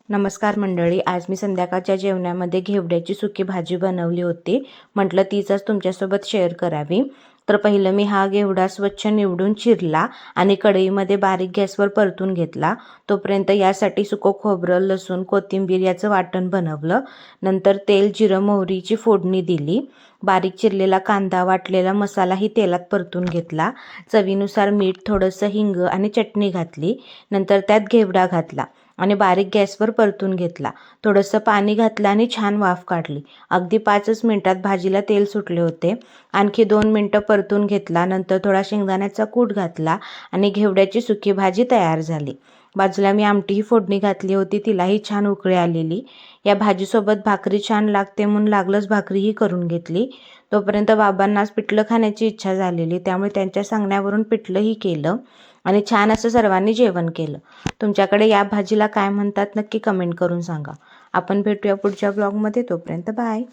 नमस्कार मंडळी, आज मी संध्याकाळच्या जेवणामध्ये घेवड्याची सुकी भाजी बनवली होती. म्हटलं तीच आज तुमच्यासोबत शेअर करावी. तर पहिलं मी हा घेवडा स्वच्छ निवडून चिरला आणि कढईमध्ये बारीक गॅसवर परतून घेतला. तोपर्यंत यासाठी सुकं खोबरं, लसूण, कोथिंबीर याचं वाटण बनवलं. नंतर तेल, जिरं, मोहरीची फोडणी दिली. बारीक चिरलेला कांदा, वाटलेला मसालाही तेलात परतून घेतला. चवीनुसार मीठ, थोडंसं हिंग आणि चटणी घातली. नंतर त्यात घेवडा घातला आणि बारीक गॅसवर परतून घेतला. थोडंसं पाणी घातलं आणि छान वाफ काढली. अगदी 5च मिनिटात भाजीला तेल सुटले होते. आणखी 2 मिनिटं परतून घेतला. नंतर थोडा शेंगदाण्याचा कूट घातला आणि घेवड्याची सुकी भाजी तयार झाली. बाजूला मी आमटीही फोडणी घातली होती, तिलाही छान उकळी आलेली. या भाजीसोबत भाकरी छान लागते म्हणून लागलंच भाकरीही करून घेतली. तोपर्यंत बाबांना आज पिठलं खाण्याची इच्छा झालेली, त्यामुळे त्यांच्या सांगण्यावरून पिठलंही केलं आणि छान असं सर्वांनी जेवण केलं. तुमच्याकडे या भाजीला काय म्हणतात नक्की कमेंट करून सांगा. आपण भेटूया पुढच्या ब्लॉगमध्ये. तोपर्यंत बाय.